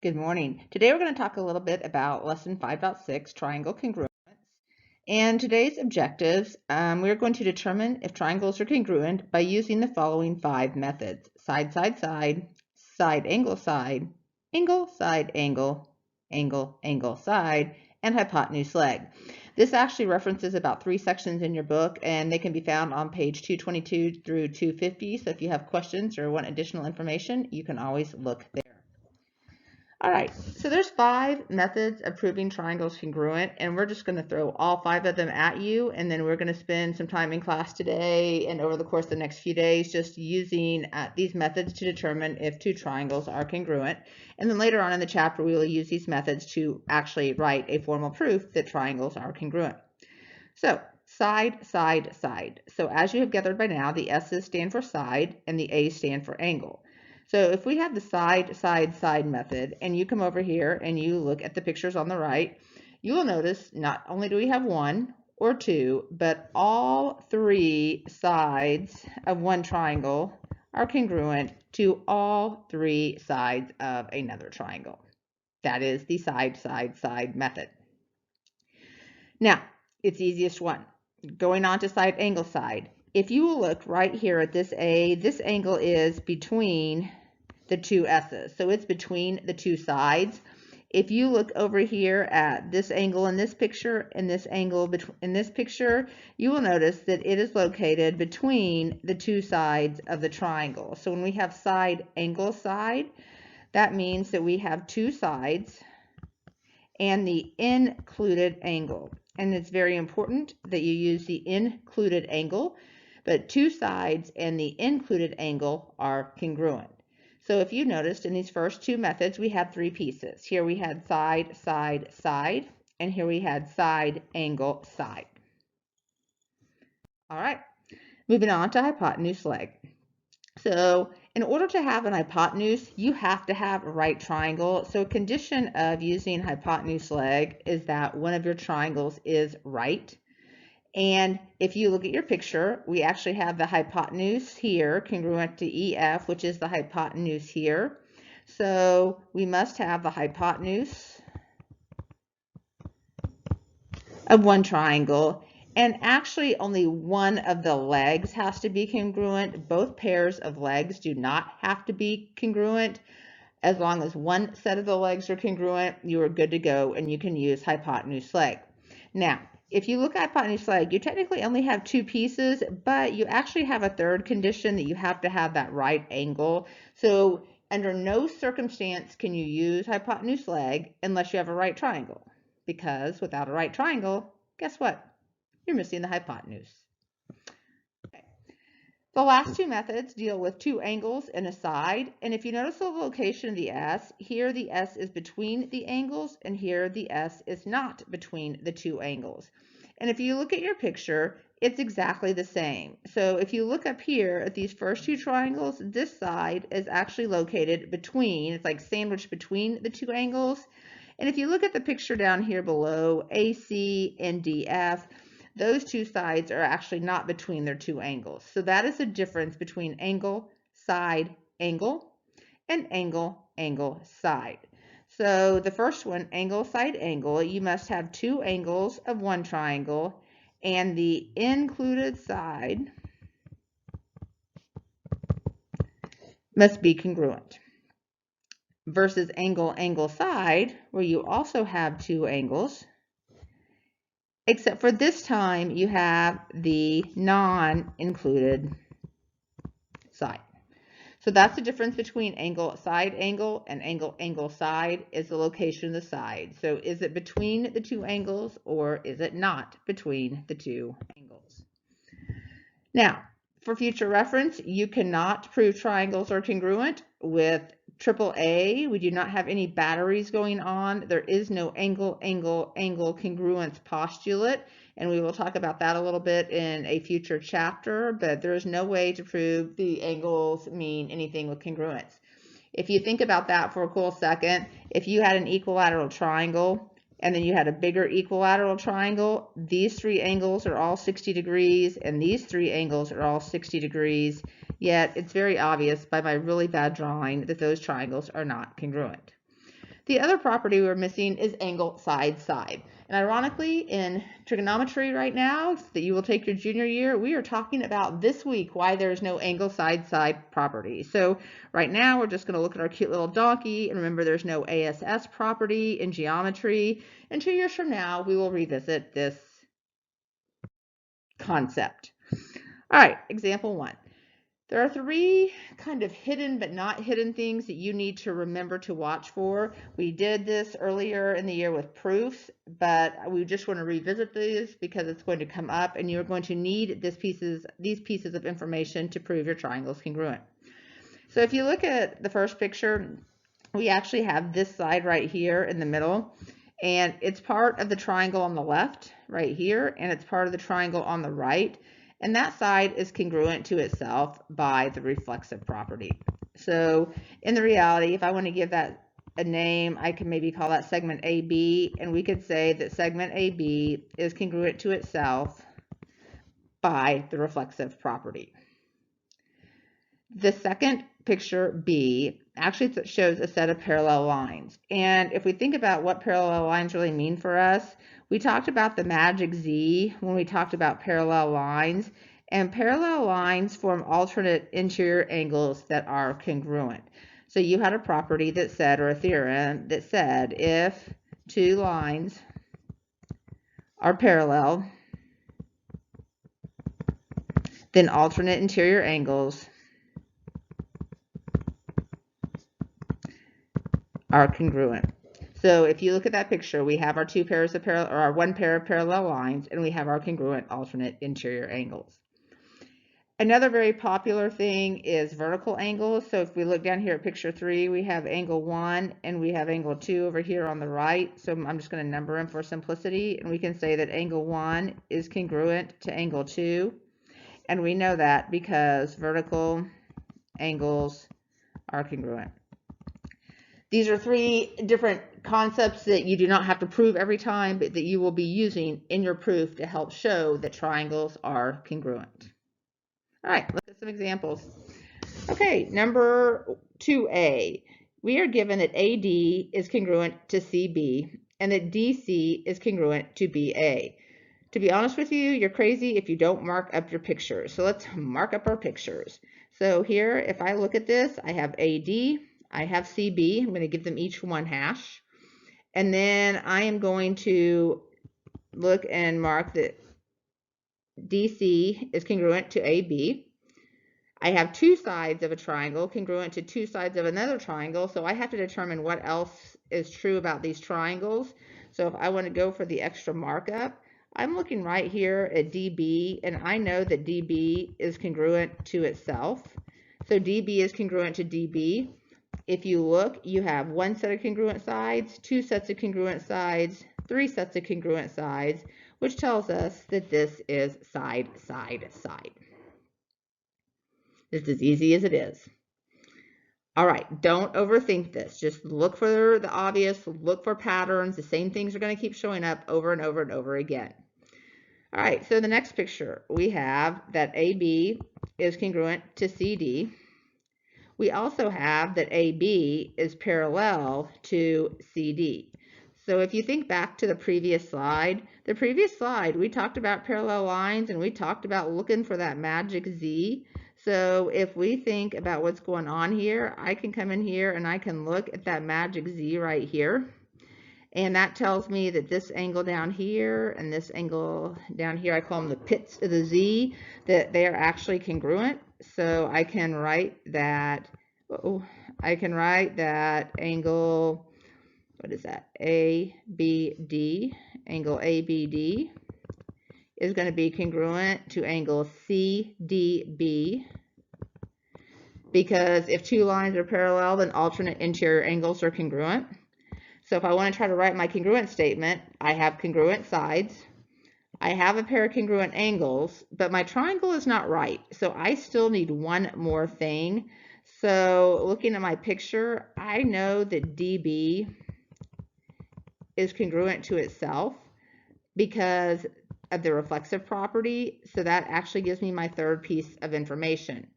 Good morning. Today we're going to talk a little bit about lesson 5.6, triangle congruence. And today's objectives, we're going to determine if triangles are congruent by using the following 5 methods: side, side, side, side, angle, side, angle, angle, angle, side, and hypotenuse leg. This actually references about 3 sections in your book, and they can be found on page 222 through 250. So if you have questions or want additional information, you can always look there. All right, so there's 5 methods of proving triangles congruent, and we're just going to throw all 5 of them at you, and then we're going to spend some time in class today and over the course of the next few days just using these methods to determine if 2 triangles are congruent. And then later on in the chapter, we will use these methods to actually write a formal proof that triangles are congruent. So side, side, side. So as you have gathered by now, the S's stand for side and the A's stand for angle. So if we have the side, side, side method, and you come over here and you look at the pictures on the right, you will notice not only do we have 1 or 2, but all 3 sides of one triangle are congruent to all 3 sides of another triangle. That is the side, side, side method. Now, it's the easiest one. Going on to side, angle, side. If you will look right here at this A, this angle is between the 2 S's. So it's between the 2 sides. If you look over here at this angle in this picture and this angle in this picture, you will notice that it is located between the 2 sides of the triangle. So when we have side, angle, side, that means that we have 2 sides and the included angle. And it's very important that you use the included angle, but 2 sides and the included angle are congruent. So if you noticed in these first 2 methods, we had 3 pieces. Here we had side, side, side, and here we had side, angle, side. All right, moving on to hypotenuse leg. So in order to have an hypotenuse, you have to have a right triangle. So a condition of using hypotenuse leg is that one of your triangles is right. And if you look at your picture, we actually have the hypotenuse here congruent to EF, which is the hypotenuse here. So we must have the hypotenuse of one triangle. And actually only one of the legs has to be congruent. Both pairs of legs do not have to be congruent. As long as one set of the legs are congruent, you are good to go and you can use hypotenuse leg. Now, if you look at hypotenuse leg, you technically only have 2 pieces, but you actually have a third condition that you have to have that right angle. So under no circumstance can you use hypotenuse leg unless you have a right triangle, because without a right triangle, guess what? You're missing the hypotenuse. Okay. The last 2 methods deal with 2 angles and a side, and if you notice the location of the S, here the S is between the angles and here the S is not between the 2 angles. And if you look at your picture, it's exactly the same. So if you look up here at these first 2 triangles, this side is actually located between, it's like sandwiched between the 2 angles. And if you look at the picture down here below, AC and DF, those 2 sides are actually not between their 2 angles. So that is the difference between angle, side, angle, and angle, angle, side. So the first one, angle, side, angle, you must have 2 angles of one triangle, and the included side must be congruent. Versus angle, angle, side, where you also have 2 angles, except for this time you have the non-included side. So that's the difference between angle, side, angle, and angle, angle, side is the location of the side. So is it between the 2 angles or is it not between the 2 angles? Now, for future reference, you cannot prove triangles are congruent with AAA. We do not have any batteries going on. There is no angle, angle, angle congruence postulate, and we will talk about that a little bit in a future chapter, but there is no way to prove the angles mean anything with congruence. If you think about that for a cool second, if you had an equilateral triangle and then you had a bigger equilateral triangle, these 3 angles are all 60 degrees and these 3 angles are all 60 degrees, yet it's very obvious by my really bad drawing that those triangles are not congruent. The other property we're missing is angle side side. And ironically, in trigonometry right now, that you will take your junior year, we are talking about this week why there's no angle side side property. So right now we're just going to look at our cute little donkey, and remember there's no ASS property in geometry. And 2 years from now, we will revisit this concept. All right, example 1. There are 3 kind of hidden but not hidden things that you need to remember to watch for. We did this earlier in the year with proofs, but we just want to revisit these because it's going to come up and you're going to need these pieces of information to prove your triangle is congruent. So if you look at the first picture, we actually have this side right here in the middle, and it's part of the triangle on the left right here, and it's part of the triangle on the right. And that side is congruent to itself by the reflexive property. So in the reality, if I want to give that a name, I can maybe call that segment AB, and we could say that segment AB is congruent to itself by the reflexive property. The second picture, B, actually shows a set of parallel lines. And if we think about what parallel lines really mean for us, we talked about the magic Z when we talked about parallel lines, and parallel lines form alternate interior angles that are congruent. So you had a property that said, or a theorem that said, if 2 lines are parallel, then alternate interior angles are congruent. So if you look at that picture, we have our 2 pairs of parallel, or our 1 pair of parallel lines, and we have our congruent alternate interior angles. Another very popular thing is vertical angles. So if we look down here at picture 3, we have angle 1 and we have angle 2 over here on the right. So I'm just going to number them for simplicity, and we can say that angle 1 is congruent to angle 2. And we know that because vertical angles are congruent. These are 3 different concepts that you do not have to prove every time, but that you will be using in your proof to help show that triangles are congruent. All right, look at some examples. Okay, number 2A. We are given that AD is congruent to CB and that DC is congruent to BA. To be honest with you, you're crazy if you don't mark up your pictures. So let's mark up our pictures. So here, if I look at this, I have AD, I have CB. I'm going to give them each 1 hash. And then I am going to look and mark that DC is congruent to AB. I have 2 sides of a triangle congruent to 2 sides of another triangle, so I have to determine what else is true about these triangles. So if I want to go for the extra markup, I'm looking right here at DB, and I know that DB is congruent to itself. So DB is congruent to DB. If you look, you have 1 set of congruent sides, 2 sets of congruent sides, 3 sets of congruent sides, which tells us that this is side, side, side. It's as easy as it is. All right, don't overthink this. Just look for the obvious, look for patterns. The same things are going to keep showing up over and over and over again. All right, so the next picture, we have that AB is congruent to CD. We also have that AB is parallel to CD. So if you think back to the previous slide, we talked about parallel lines and we talked about looking for that magic Z. So if we think about what's going on here, I can come in here and I can look at that magic Z right here. And that tells me that this angle down here and this angle down here, I call them the pits of the Z, that they are actually congruent. So I can write that, angle, what is that, ABD, angle ABD is going to be congruent to angle CDB, because if 2 lines are parallel, then alternate interior angles are congruent. So if I want to try to write my congruent statement, I have congruent sides, I have a pair of congruent angles, but my triangle is not right. So I still need 1 more thing. So looking at my picture, I know that DB is congruent to itself because of the reflexive property. So that actually gives me my 3rd piece of information.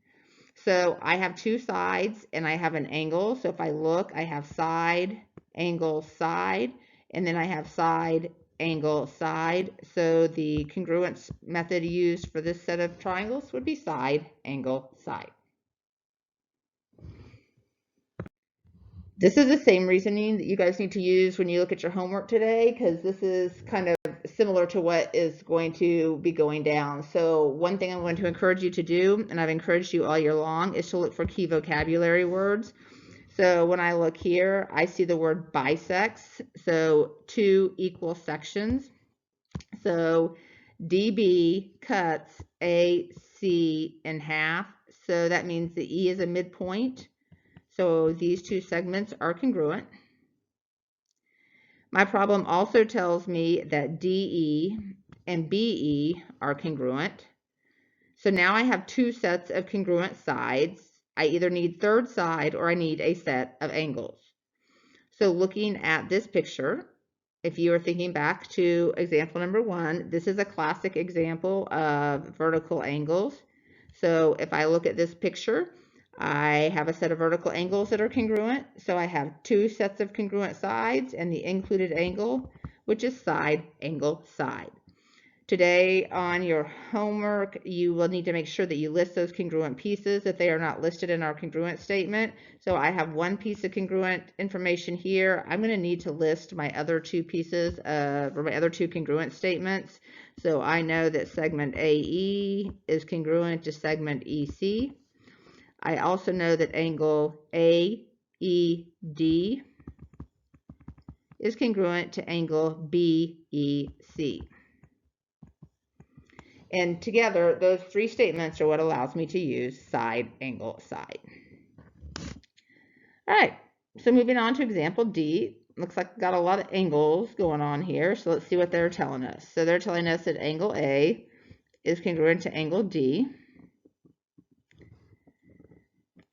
So I have 2 sides and I have an angle. So if I look, I have side angle, side, and then I have side, angle, side. So the congruence method used for this set of triangles would be side, angle, side. This is the same reasoning that you guys need to use when you look at your homework today, because this is kind of similar to what is going to be going down. So one thing I'm going to encourage you to do, and I've encouraged you all year long, is to look for key vocabulary words. So when I look here, I see the word bisects, so two equal sections. So DB cuts AC in half, so that means the E is a midpoint. So these two segments are congruent. My problem also tells me that DE and BE are congruent. So now I have two sets of congruent sides. I either need third side or I need a set of angles. So looking at this picture, if you are thinking back to example number 1, this is a classic example of vertical angles. So if I look at this picture, I have a set of vertical angles that are congruent. So I have two sets of congruent sides and the included angle, which is side, angle, side. Today on your homework, you will need to make sure that you list those congruent pieces if they are not listed in our congruent statement. So I have one piece of congruent information here. I'm going to need to list my other two pieces or my other two congruent statements. So I know that segment AE is congruent to segment EC. I also know that angle AED is congruent to angle BEC. And together, those three statements are what allows me to use side, angle, side. All right, so moving on to example D. Looks like we've got a lot of angles going on here, so let's see what they're telling us. So they're telling us that angle A is congruent to angle D.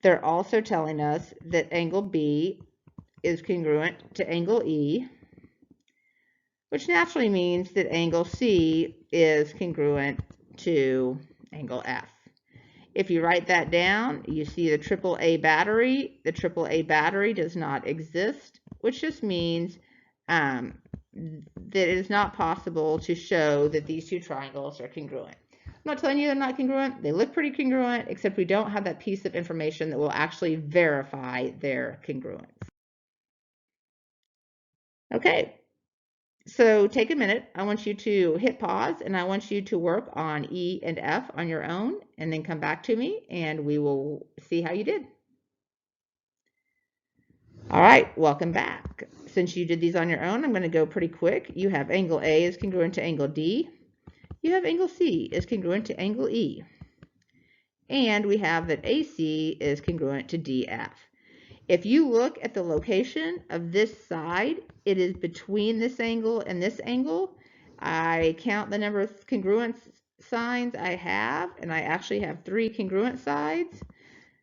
They're also telling us that angle B is congruent to angle E, which naturally means that angle C is congruent to angle F. If you write that down, you see the AAA battery. The AAA battery does not exist, which just means that it is not possible to show that these two triangles are congruent. I'm not telling you they're not congruent. They look pretty congruent, except we don't have that piece of information that will actually verify their congruence. Okay, so take a minute. I want you to hit pause, and I want you to work on E and F on your own, and then come back to me, and we will see how you did. All right, welcome back. Since you did these on your own, I'm going to go pretty quick. You have angle A is congruent to angle D. You have angle C is congruent to angle E. And we have that AC is congruent to DF. If you look at the location of this side, it is between this angle and this angle. I count the number of congruent signs I have, and I actually have 3 congruent sides.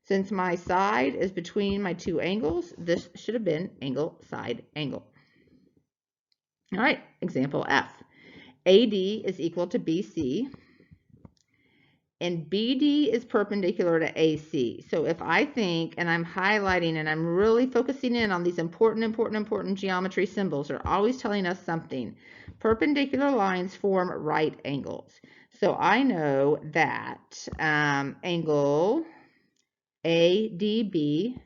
Since my side is between my two angles, this should have been angle, side, angle. All right, example F. AD is equal to BC, and BD is perpendicular to AC. So if I think, and I'm highlighting and I'm really focusing in on these important geometry symbols, they're always telling us something. Perpendicular lines form right angles. So I know that angle ADB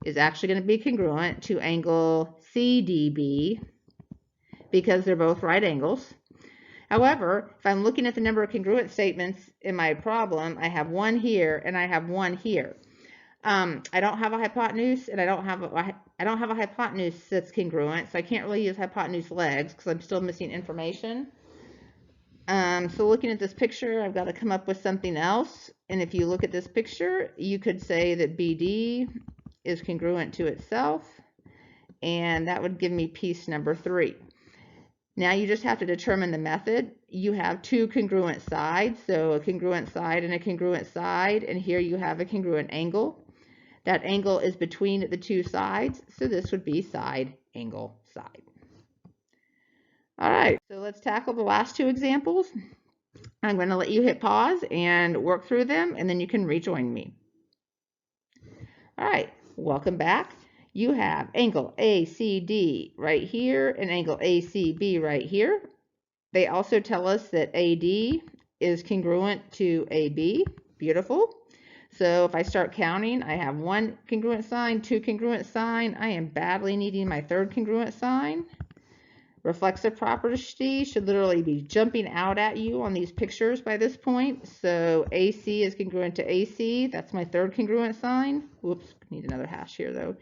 is actually going to be congruent to angle CDB because they're both right angles. However, if I'm looking at the number of congruent statements in my problem, I have one here and I have one here. I don't have a hypotenuse, and I don't have a hypotenuse that's congruent, so I can't really use hypotenuse legs because I'm still missing information. So looking at this picture, I've got to come up with something else. And if you look at this picture, you could say that BD is congruent to itself, and that would give me piece number 3. Now you just have to determine the method. You have 2 congruent sides, so a congruent side and a congruent side, and here you have a congruent angle. That angle is between the 2 sides, so this would be side, angle, side. All right, so let's tackle the last 2 examples. I'm going to let you hit pause and work through them, and then you can rejoin me. All right, welcome back. you have angle ACD right here and angle ACB right here. They also tell us that AD is congruent to AB. Beautiful. So if I start counting, I have one congruent sign, two congruent sign. I am badly needing my third congruent sign. Reflexive property should literally be jumping out at you on these pictures by this point. So AC is congruent to AC. That's my third congruent sign. Whoops, need another hash here though.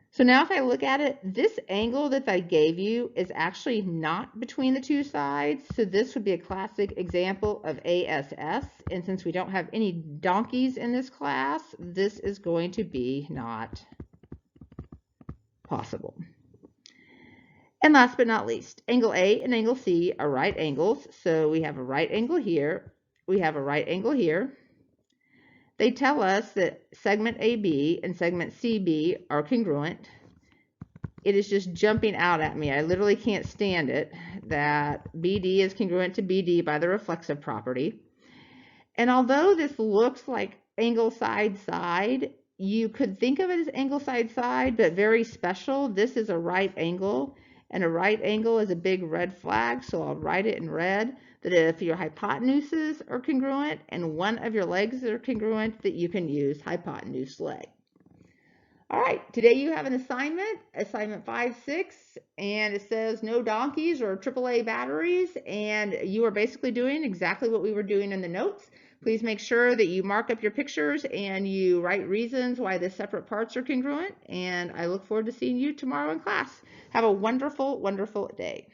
So now if I look at it, this angle that I gave you is actually not between the two sides. So this would be a classic example of ASS. And since we don't have any donkeys in this class, this is going to be not possible. And last but not least, angle A and angle C are right angles. So we have a right angle here. We have a right angle here. They tell us that segment AB and segment CB are congruent. It is just jumping out at me. I literally can't stand it that BD is congruent to BD by the reflexive property. And although this looks like angle side side, you could think of it as angle side side, but very special. This is a right angle, and a right angle is a big red flag, so I'll write it in red, that if your hypotenuses are congruent and one of your legs are congruent, that you can use hypotenuse leg. All right, today you have an assignment 5-6, and it says no donkeys or AAA batteries, and you are basically doing exactly what we were doing in the notes. Please make sure that you mark up your pictures and you write reasons why the separate parts are congruent, and I look forward to seeing you tomorrow in class. Have a wonderful, wonderful day.